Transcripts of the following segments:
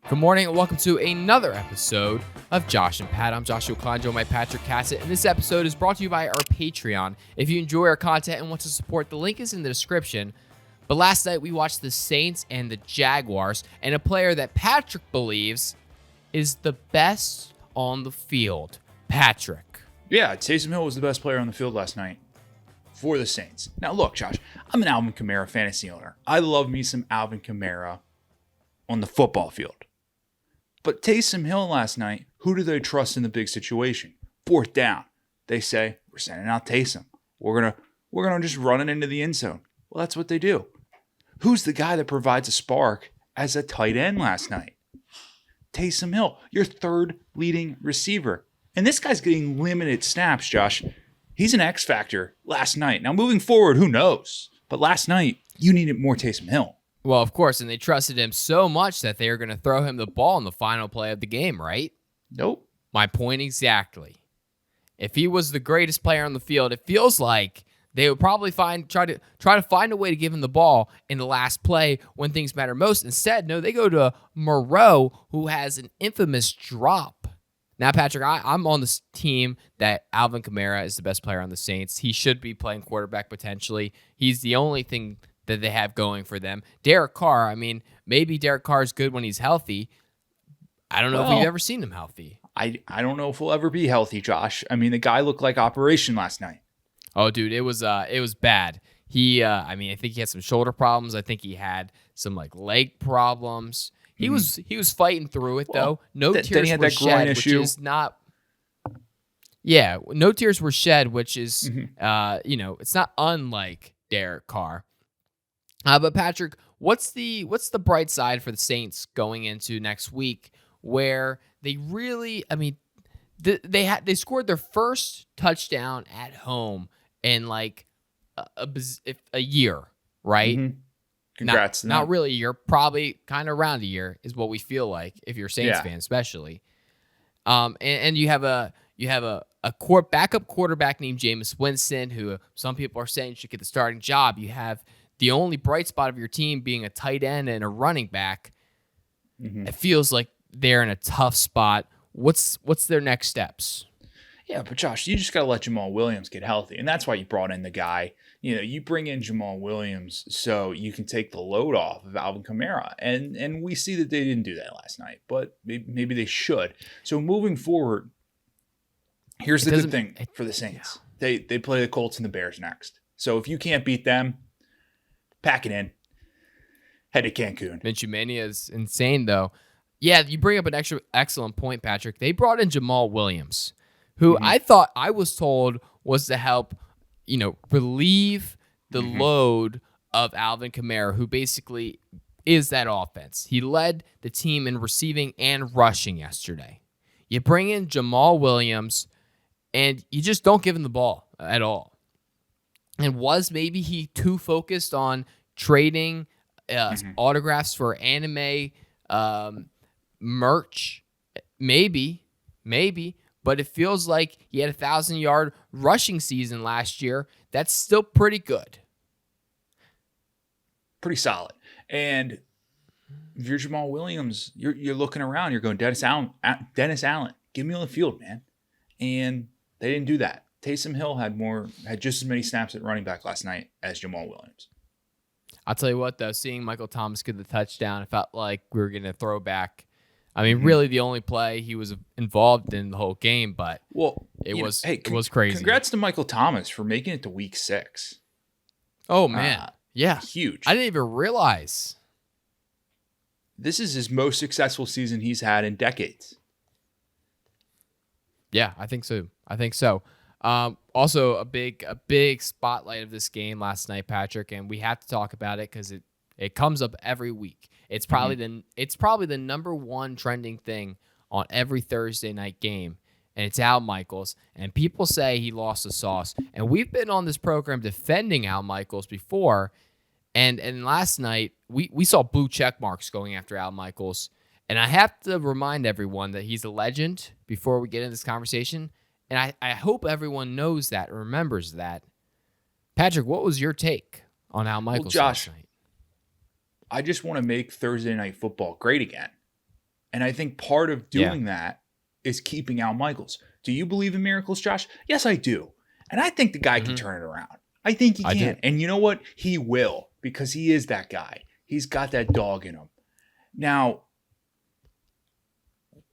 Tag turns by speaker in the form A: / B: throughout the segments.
A: Good morning and welcome to another episode of Josh and Pat. I'm Joshua Klein, joined by Patrick Cassett, and this episode is brought to you by our Patreon. If you enjoy our content and want to support, the link is in the description. But last night we watched the Saints and the Jaguars, and a player that Patrick believes is the best on the field. Patrick.
B: Yeah, Taysom Hill was the best player on the field last night for the Saints. Now look, Josh, I'm an Alvin Kamara fantasy owner. I love me some Alvin Kamara on the football field. But Taysom Hill last night, who do they trust in the big situation? Fourth down. They say, we're sending out Taysom. We're gonna just run it into the end zone. Well, that's what they do. Who's the guy that provides a spark as a tight end last night? Taysom Hill, your third leading receiver. And this guy's getting limited snaps, Josh. He's an X factor last night. Now, moving forward, who knows? But last night, you needed more Taysom Hill.
A: Well, of course, and they trusted him so much that they are going to throw him the ball in the final play of the game, right?
B: Nope.
A: My point exactly. If he was the greatest player on the field, it feels like they would probably try to find a way to give him the ball in the last play when things matter most. Instead, no, they go to Moreau, who has an infamous drop. Now, Patrick, I'm on this team that Alvin Kamara is the best player on the Saints. He should be playing quarterback potentially. He's the only thing that they have going for them. Derek Carr, I mean, maybe Derek Carr is good when he's healthy. I don't know if we've ever seen him healthy.
B: I don't know if he'll ever be healthy, Josh. I mean, the guy looked like operation last night.
A: Oh, dude, it was bad. I think he had some shoulder problems. I think he had some leg problems. He was fighting through it though. No tears were shed, which is not. Yeah, no tears were shed, which is it's not unlike Derek Carr. But Patrick, what's the bright side for the Saints going into next week, where they really, they scored their first touchdown at home in like a year, right?
B: Mm-hmm. Congrats.
A: Not really a year, probably kind of around a year is what we feel like if you're a Saints fan, especially. And you have a backup quarterback named Jameis Winston, who some people are saying should get the starting job. You have the only bright spot of your team being a tight end and a running back. Mm-hmm. It feels like they're in a tough spot. What's their next steps?
B: Yeah, but Josh, you just got to let Jamal Williams get healthy. And that's why you brought in the guy. You bring in Jamal Williams so you can take the load off of Alvin Kamara. And we see that they didn't do that last night, but maybe they should. So moving forward, here's the good thing for the Saints. Yeah. They play the Colts and the Bears next. So if you can't beat them, pack it in. Head to Cancun.
A: Minshew Mania is insane, though. Yeah, you bring up an excellent point, Patrick. They brought in Jamal Williams, who I was told was to help, relieve the load of Alvin Kamara, who basically is that offense. He led the team in receiving and rushing yesterday. You bring in Jamal Williams, and you just don't give him the ball at all. And was maybe he too focused on trading autographs for anime merch? Maybe. But it feels like he had a 1,000-yard rushing season last year. That's still pretty good.
B: Pretty solid. And if you're Jamal Williams, you're looking around. You're going, Dennis Allen, give me on the field, man. And they didn't do that. Taysom Hill had just as many snaps at running back last night as Jamal Williams.
A: I'll tell you what, though, seeing Michael Thomas get the touchdown, it felt like we were getting a throwback. Really the only play he was involved in the whole game, but it was crazy.
B: Congrats to Michael Thomas for making it to week 6.
A: Oh, man. Yeah.
B: Huge.
A: I didn't even realize.
B: This is his most successful season he's had in decades.
A: Yeah, I think so. Also, a big spotlight of this game last night, Patrick, and we have to talk about it because it comes up every week. It's probably the number one trending thing on every Thursday night game, and it's Al Michaels. And people say he lost the sauce, and we've been on this program defending Al Michaels before. And last night we saw blue check marks going after Al Michaels, and I have to remind everyone that he's a legend before we get into this conversation. And I hope everyone knows that and remembers that. Patrick, what was your take on Al Michaels last night?
B: I just want to make Thursday Night Football great again. And I think part of doing that is keeping Al Michaels. Do you believe in miracles, Josh? Yes, I do. And I think the guy can turn it around. I think he can. And you know what? He will, because he is that guy. He's got that dog in him. Now,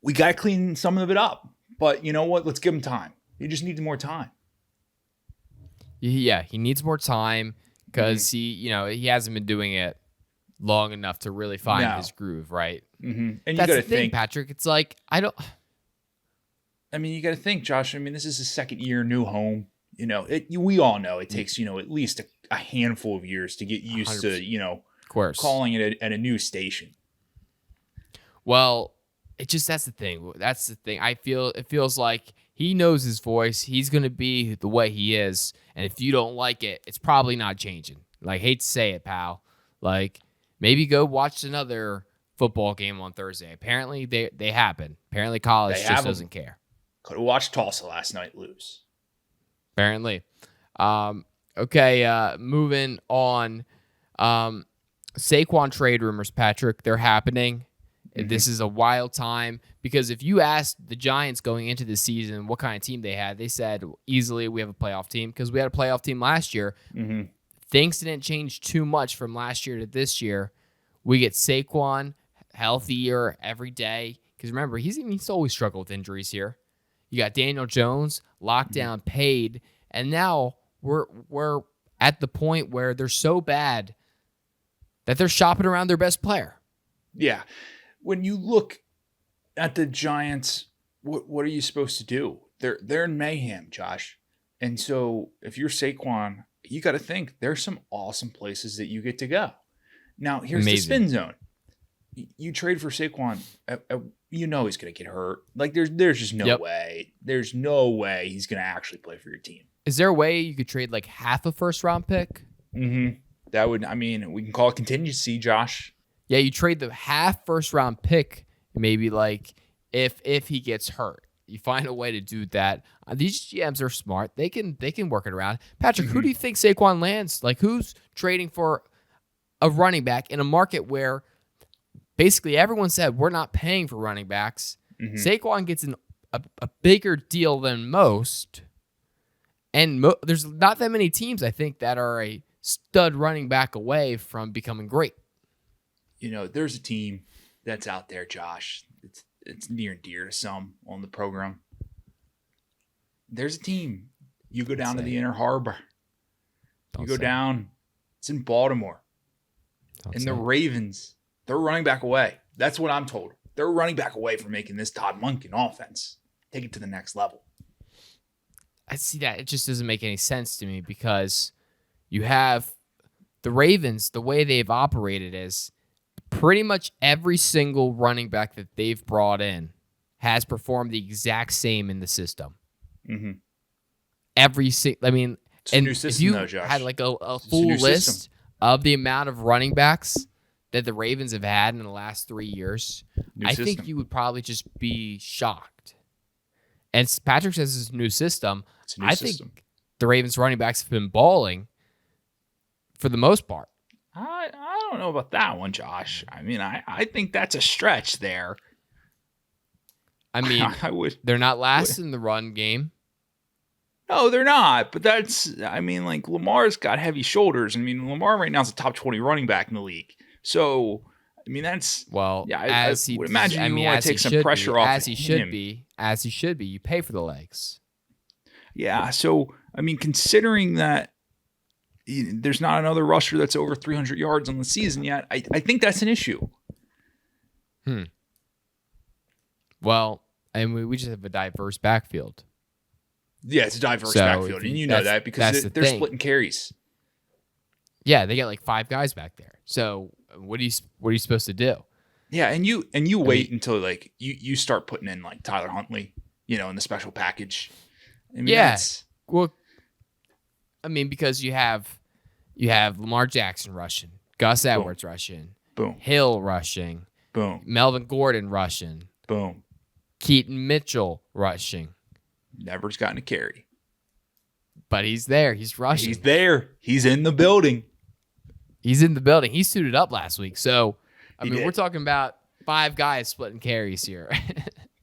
B: we got to clean some of it up. But you know what? Let's give him time. He just needs more time.
A: Yeah, he needs more time because he hasn't been doing it long enough to really find his groove, right?
B: And you
A: That's
B: got
A: the
B: to
A: thing,
B: think,
A: Patrick. It's like you got
B: to think, Josh. This is his second year, new home. We all know it takes at least a handful of years to get used to
A: of course,
B: calling it at a new station.
A: Well, that's the thing. That's the thing. It feels like he knows his voice. He's gonna be the way he is, and if you don't like it, it's probably not changing. Like, hate to say it, pal. Like, maybe go watch another football game on Thursday. Apparently, they happen. Apparently, college just doesn't care.
B: Could have watched Tulsa last night lose.
A: Apparently. Okay, moving on. Saquon trade rumors, Patrick, they're happening. This is a wild time because if you asked the Giants going into the season what kind of team they had, they said easily we have a playoff team because we had a playoff team last year. Things didn't change too much from last year to this year. We get Saquon healthier every day because remember, he's always struggled with injuries here. You got Daniel Jones locked down, paid, and now we're at the point where they're so bad that they're shopping around their best player.
B: Yeah. When you look at the Giants, what are you supposed to do? They're in mayhem, Josh. And so if you're Saquon, you got to think there's some awesome places that you get to go. Now, here's the spin zone. You trade for Saquon, he's going to get hurt. Like, there's just no way. There's no way he's going to actually play for your team.
A: Is there a way you could trade like half a first-round pick?
B: That would, we can call it contingency, Josh.
A: Yeah, you trade the half first-round pick, maybe like if he gets hurt. You find a way to do that. These GMs are smart. They can work it around. Patrick, who do you think Saquon lands? Like, who's trading for a running back in a market where basically everyone said we're not paying for running backs? Saquon gets a bigger deal than most, and there's not that many teams, I think, that are a stud running back away from becoming great.
B: There's a team that's out there, Josh. It's near and dear to some on the program. There's a team. You go down to the Inner Harbor. You go down. It's in Baltimore. And the Ravens, they're running back away. That's what I'm told. They're running back away from making this Todd Monken offense. Take it to the next level.
A: I see that. It just doesn't make any sense to me because you have the Ravens, the way they've operated is pretty much every single running back that they've brought in has performed the exact same in the system.
B: It's a new system,
A: if you
B: though, Josh.
A: had like a full list system of the amount of running backs that the Ravens have had in the last 3 years, I think you would probably just be shocked. And Patrick says it's a new system. I think the Ravens running backs have been balling for the most part.
B: I don't know about that one, Josh. I think that's a stretch there.
A: They're not last in the run game.
B: No, they're not. But Lamar's got heavy shoulders. Lamar right now is a top 20 running back in the league. So, that's I would imagine you want to take some pressure off.
A: As he should be. You pay for the legs.
B: Yeah. So, considering that there's not another rusher that's over 300 yards on the season yet, I think that's an issue.
A: Well, we just have a diverse backfield.
B: Yeah, it's a diverse backfield, and you know that because they're splitting carries.
A: Yeah, they got like 5 guys back there. So what are you supposed to do?
B: Yeah, and you wait until like you start putting in like Tyler Huntley, in the special package.
A: Because you have Lamar Jackson rushing, Gus Edwards rushing,
B: boom,
A: Hill rushing,
B: boom,
A: Melvin Gordon rushing,
B: boom,
A: Keaton Mitchell rushing.
B: Never's gotten a carry,
A: but he's there. He's rushing.
B: He's there. He's in the building.
A: He suited up last week. So we're talking about 5 guys splitting carries here.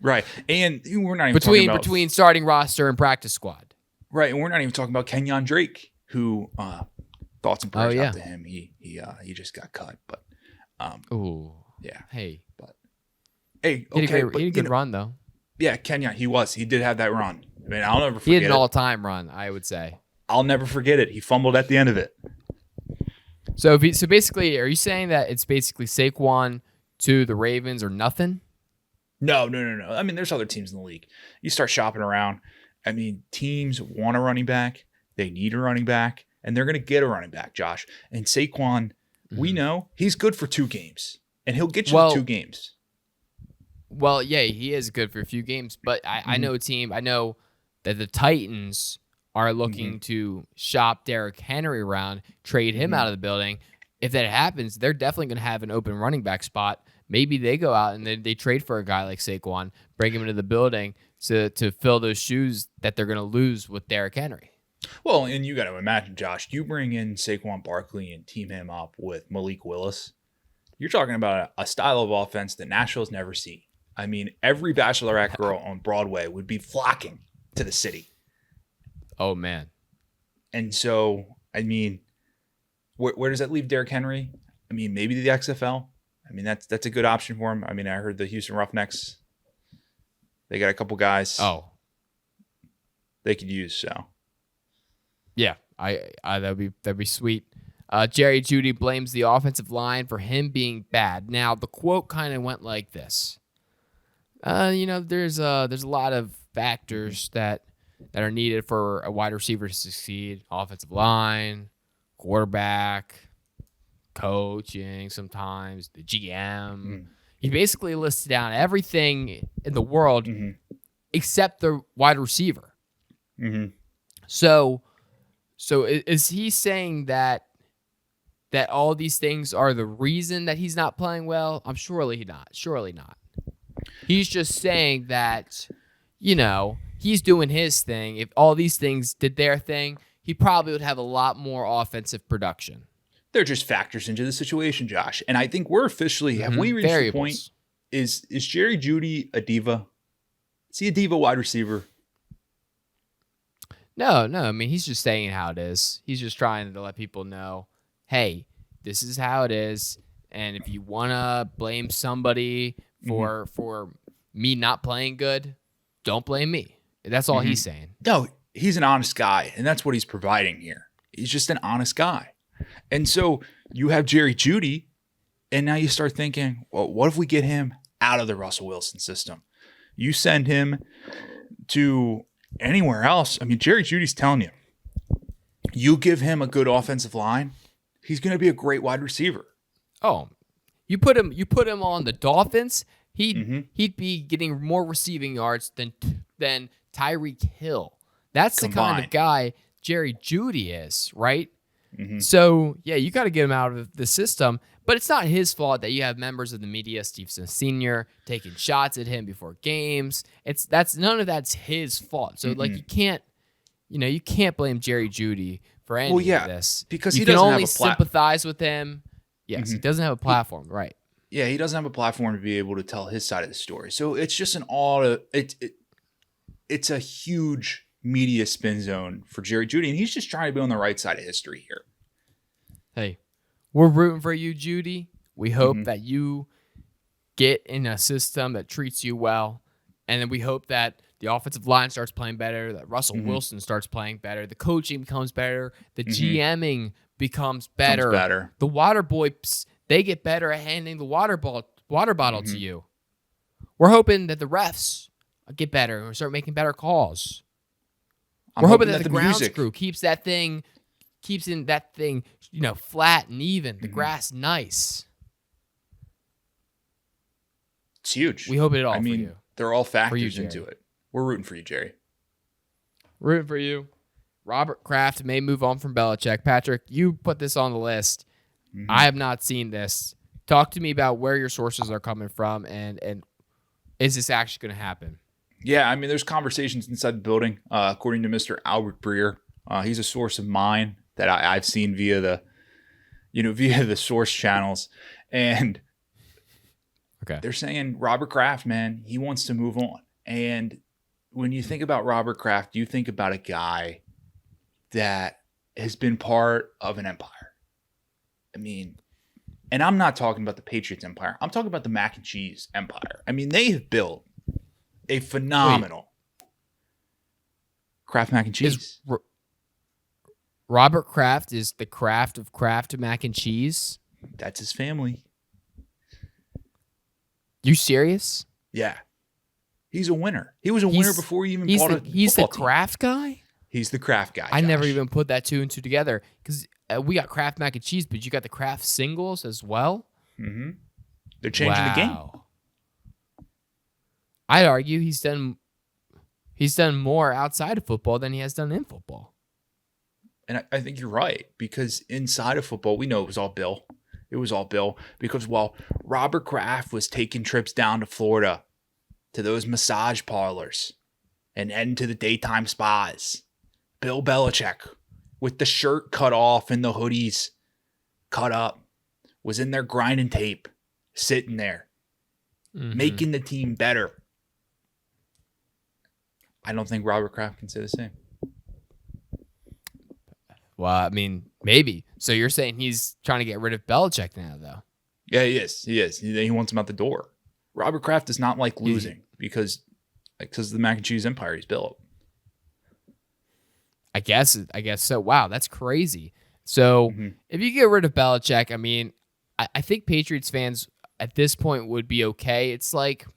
B: Right. And we're not even talking about
A: between starting roster and practice squad.
B: Right, and we're not even talking about Kenyon Drake, who thoughts and prayers out to him. He just got cut, but
A: ooh,
B: yeah.
A: Hey,
B: but hey, okay,
A: he had a good run though.
B: Yeah, Kenyon, he did have that run. I mean, I'll never forget.
A: He had an all-time run, I would say.
B: I'll never forget it. He fumbled at the end of it.
A: So basically, are you saying that it's basically Saquon to the Ravens or nothing?
B: No. I mean, there's other teams in the league. You start shopping around. I mean, teams want a running back. They need a running back, and they're going to get a running back, Josh. And Saquon, we know he's good for 2 games, and he'll get you to 2 games.
A: Well, yeah, he is good for a few games, but I know that the Titans are looking to shop Derrick Henry around, trade him out of the building. If that happens, they're definitely going to have an open running back spot. Maybe they go out and they trade for a guy like Saquon, bring him into the building to fill those shoes that they're going to lose with Derrick Henry.
B: Well, and you got to imagine, Josh, you bring in Saquon Barkley and team him up with Malik Willis. You're talking about a style of offense that Nashville's never seen. I mean, every bachelorette girl on Broadway would be flocking to the city.
A: Oh, man.
B: And so, I mean, where does that leave Derrick Henry? I mean, maybe the XFL. I mean, that's a good option for him. I mean, I heard the Houston Roughnecks, they got a couple guys they could use. So,
A: yeah, that'd be sweet. Jerry Jeudy blames the offensive line for him being bad. Now, the quote kind of went like this. There's a lot of factors that are needed for a wide receiver to succeed. Offensive line, quarterback, coaching sometimes, the GM. He basically lists down everything in the world except the wide receiver. So is he saying that all these things are the reason that he's not playing well? Surely not. He's just saying that, he's doing his thing. If all these things did their thing, he probably would have a lot more offensive production.
B: They're just factors into the situation, Josh. And I think we're officially, have we reached the point? Is Jerry Jeudy a diva? Is he a diva wide receiver?
A: No. I mean, he's just saying how it is. He's just trying to let people know, hey, this is how it is. And if you want to blame somebody for me not playing good, don't blame me. That's all he's saying.
B: No, he's an honest guy, and that's what he's providing here. He's just an honest guy. And so you have Jerry Jeudy, and now you start thinking, well, what if we get him out of the Russell Wilson system? You send him to anywhere else. I mean, Jerry Judy's telling you, you give him a good offensive line, he's going to be a great wide receiver.
A: Oh, you put him on the Dolphins, he'd be getting more receiving yards than Tyreek Hill. That's combined. The kind of guy Jerry Jeudy is, right? So, yeah, you got to get him out of the system. But it's not his fault that you have members of the media, Steve Smith Sr., taking shots at him before games. None of that's his fault. So, you can't blame Jerry Jeudy for any of this.
B: Because
A: you
B: he
A: can
B: doesn't
A: only
B: have a
A: sympathize with him. Yes, he doesn't have a platform, right?
B: Yeah, he doesn't have a platform to be able to tell his side of the story. So it's just it's a huge media spin zone for Jerry Jeudy, and he's just trying to be on the right side of history here.
A: Hey, we're rooting for you, Jeudy. We hope that you get in a system that treats you well, and then we hope that the offensive line starts playing better, that Russell Wilson starts playing better, the coaching becomes better, the GMing becomes better. The water boys, they get better at handing the water bottle to you. We're hoping that the refs get better and start making better calls. We're hoping that the grounds crew keeps that thing flat and even, the grass nice.
B: It's huge.
A: We hope it all for you.
B: They're all factors into it. We're rooting for you, Jerry.
A: Rooting for you. Robert Kraft may move on from Belichick. Patrick, you put this on the list. I have not seen this. Talk to me about where your sources are coming from and is this actually going to happen?
B: Yeah, I mean, there's conversations inside the building. According to Mr. Albert Breer, he's a source of mine that I've seen via the source channels. And
A: Okay.
B: They're saying Robert Kraft, man, he wants to move on. And when you think about Robert Kraft, you think about a guy that has been part of an empire. I mean, and I'm not talking about the Patriots empire. I'm talking about the mac and cheese empire. I mean, they have built a phenomenal Kraft mac and cheese.
A: Robert Kraft is the Kraft of Kraft mac and cheese?
B: That's his family.
A: You serious?
B: Yeah. He's a winner. He was a winner before he even bought a football
A: He's the
B: team.
A: Kraft guy?
B: He's the Kraft guy.
A: I
B: Josh.
A: never even put that two and two together because we got Kraft mac and cheese, but you got the Kraft singles as well?
B: Mm-hmm. They're changing the game.
A: I'd argue he's done more outside of football than he has done in football.
B: And I think you're right, because inside of football, we know it was all Bill. It was all Bill because while Robert Kraft was taking trips down to Florida to those massage parlors and heading to the daytime spas, Bill Belichick, with the shirt cut off and the hoodies cut up, was in there grinding tape, sitting there, making the team better. I don't think Robert Kraft can say the same.
A: Well, I mean, maybe. So you're saying he's trying to get rid of Belichick now, though?
B: Yeah, he is. He is. He wants him out the door. Robert Kraft does not like losing because of the mac and cheese empire he's built.
A: I guess so. Wow, that's crazy. So if you get rid of Belichick, I mean, I think Patriots fans at this point would be okay. It's like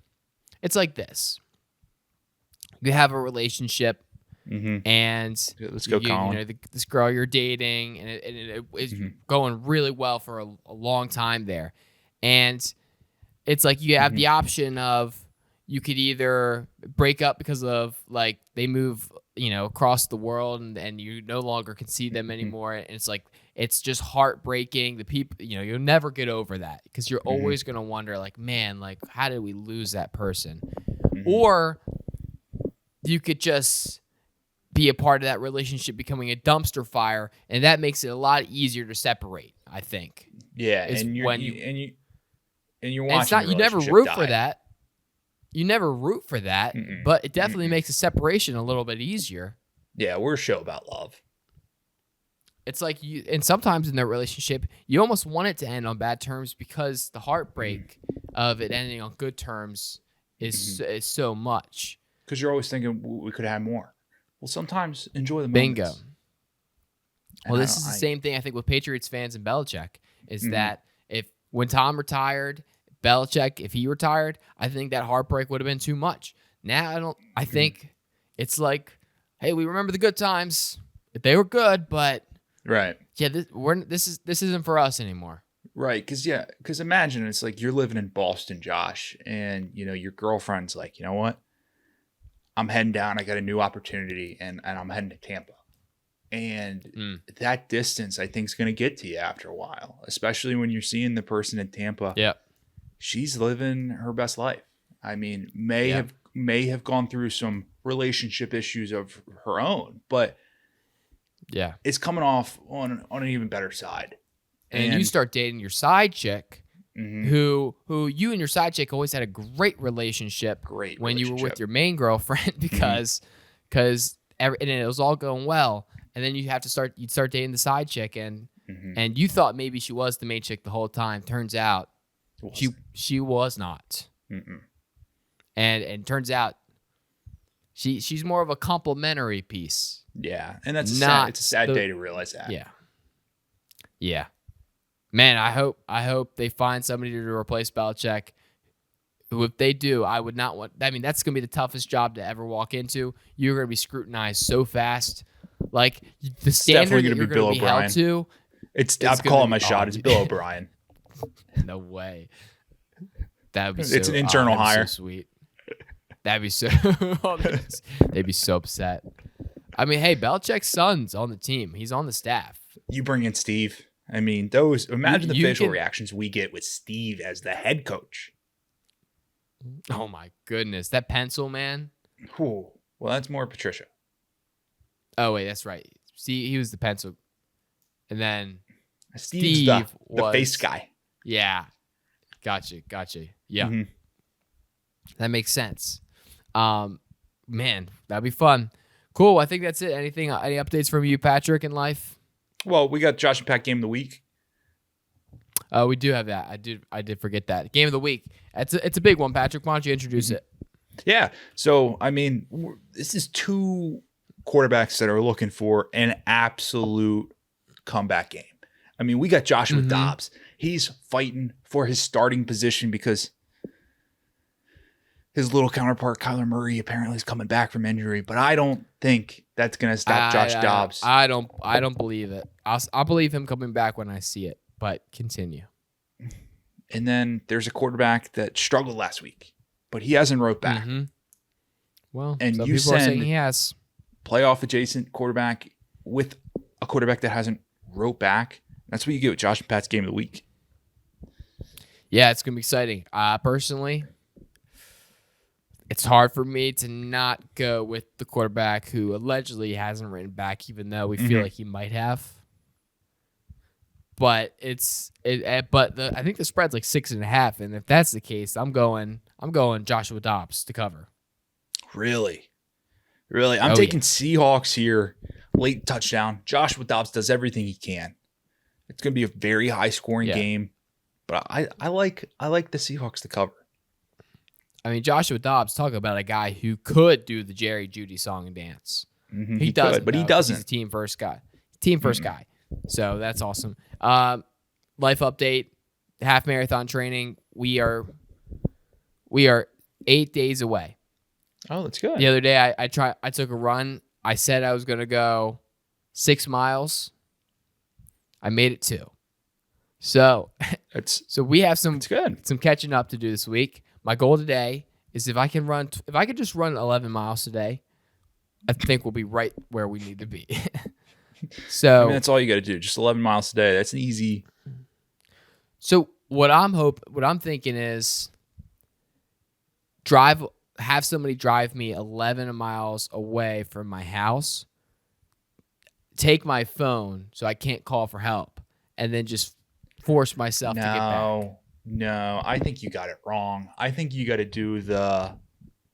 A: this. You have a relationship. And
B: let's go, Colin.
A: This girl you're dating, and it is going really well for a long time there. And it's like you have the option of you could either break up because of like they move, across the world and you no longer can see them anymore. And it's like, it's just heartbreaking. The people, you'll never get over that because you're always going to wonder like, man, like how did we lose that person? Or you could just be a part of that relationship becoming a dumpster fire, and that makes it a lot easier to separate, I think.
B: Yeah, and you're watching.
A: It's not, you never root for that. You never root for that, but it definitely makes the separation a little bit easier.
B: Yeah, we're a show about love.
A: It's like and sometimes in their relationship, you almost want it to end on bad terms because the heartbreak of it ending on good terms is so much.
B: Because you're always thinking we could have more. Well, sometimes enjoy the
A: moments. Bingo. Well, this is the same thing I think with Patriots fans and Belichick is that when Tom retired, Belichick, if he retired, I think that heartbreak would have been too much. Now I think it's like, hey, we remember the good times. They were good, but
B: right.
A: Yeah, this isn't for us anymore.
B: Right, because imagine it's like you're living in Boston, Josh, and your girlfriend's like, you know what? I'm heading down. I got a new opportunity, and I'm heading to Tampa. And that distance, I think, is going to get to you after a while, especially when you're seeing the person in Tampa.
A: Yeah,
B: she's living her best life. I mean, may have gone through some relationship issues of her own, but it's coming off on an even better side.
A: And you start dating your side chick. Who you and your side chick always had a great relationship when you were with your main girlfriend because and it was all going well, and then you'd start dating the side chick and you thought maybe she was the main chick the whole time. Turns out she was not, and turns out she's more of a complimentary piece.
B: Yeah, and it's a sad day to realize that.
A: Yeah. Man, I hope they find somebody to replace Belichick. Who, if they do, I would not want. I mean, that's gonna be the toughest job to ever walk into. You're gonna be scrutinized so fast, like the standard that you're gonna be held to.
B: I'm calling my shot. It's Bill O'Brien.
A: No way. That'd be.
B: It's an internal hire.
A: So sweet. That'd be so. They'd be so upset. I mean, hey, Belichick's son's on the team. He's on the staff.
B: You bring in Steve. I mean, imagine the facial reactions we get with Steve as the head coach.
A: Oh my goodness. That pencil, man.
B: Ooh. Well, that's more Patricia.
A: Oh, wait, that's right. See, he was the pencil. And then
B: Steve was the face guy.
A: Yeah. Gotcha. Yeah,
B: Mm-hmm.
A: that makes sense. Man, that'd be fun. Cool. I think that's it. Any updates from you, Patrick, in life?
B: Well, we got Josh and Pat game of the week.
A: We do have that. I did forget that. Game of the week. It's a big one, Patrick. Why don't you introduce it?
B: Yeah. So, I mean, this is two quarterbacks that are looking for an absolute comeback game. I mean, we got Joshua Dobbs. He's fighting for his starting position because his little counterpart, Kyler Murray, apparently is coming back from injury. But I don't think that's going to stop Josh Dobbs.
A: I don't believe it. I'll believe him coming back when I see it. But continue.
B: And then there's a quarterback that struggled last week, but he hasn't wrote back.
A: Mm-hmm. Well,
B: and
A: some
B: you
A: people are saying
B: send
A: he has
B: playoff adjacent quarterback with a quarterback that hasn't wrote back. That's what you get with Josh and Pat's game of the week.
A: Yeah, it's gonna be exciting. Personally, it's hard for me to not go with the quarterback who allegedly hasn't written back, even though we feel like he might have. But I think the spread's like 6.5, and if that's the case, I'm going Joshua Dobbs to cover.
B: Really? I'm taking Seahawks here, late touchdown. Joshua Dobbs does everything he can. It's going to be a very high scoring game, but I like the Seahawks to cover.
A: I mean, Joshua Dobbs, talk about a guy who could do the Jerry Jeudy song and dance.
B: Mm-hmm. He doesn't, but he doesn't.
A: He's a team first guy. Guy. So that's awesome. Life update, half marathon training. We are 8 days away.
B: Oh, that's good.
A: The other day I took a run. I said I was going to go 6 miles. I made it 2. So we have some catching up to do this week. My goal today is if I could just run 11 miles today, I think we'll be right where we need to be. So
B: I mean, that's all you got to do. Just 11 miles a day. That's an easy.
A: So what I'm thinking is have somebody drive me 11 miles away from my house, take my phone so I can't call for help, and then just force myself to get back.
B: No, I think you got it wrong. I think you got to do the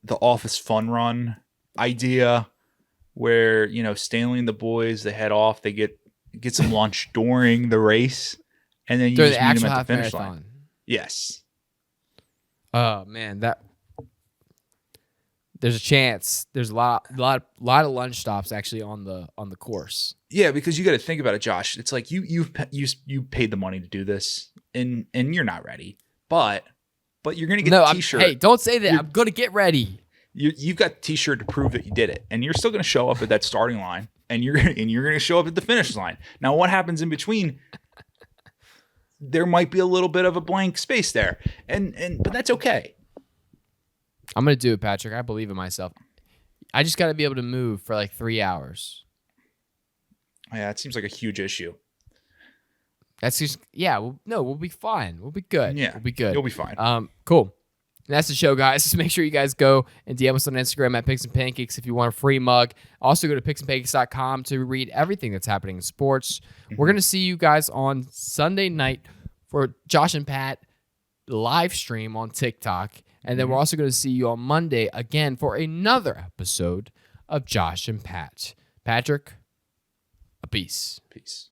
B: office fun run idea where, Stanley and the boys, they head off, they get some lunch during the race, and then you just meet them at the finish line. Yes.
A: Oh man, there's a chance. There's a lot of lunch stops actually on the course.
B: Yeah, because you got to think about it, Josh. It's like you paid the money to do this, and you're not ready, but you're gonna get the T-shirt.
A: Hey, don't say that. I'm gonna get ready.
B: You've got the T-shirt to prove that you did it, and you're still going to show up at that starting line, and you're going to show up at the finish line. Now, what happens in between? There might be a little bit of a blank space there, but that's okay.
A: I'm going to do it, Patrick. I believe in myself. I just got to be able to move for like 3 hours.
B: Yeah, it seems like a huge issue.
A: That's just we'll be fine. We'll be good.
B: Yeah,
A: we'll be good.
B: You'll be fine.
A: Cool. And that's the show, guys. Just make sure you guys go and DM us on Instagram at Picks and Pancakes if you want a free mug. Also, go to picksandpancakes.com to read everything that's happening in sports. Mm-hmm. We're going to see you guys on Sunday night for Josh and Pat live stream on TikTok. And then we're also going to see you on Monday again for another episode of Josh and Pat. Patrick, a peace.
B: Peace.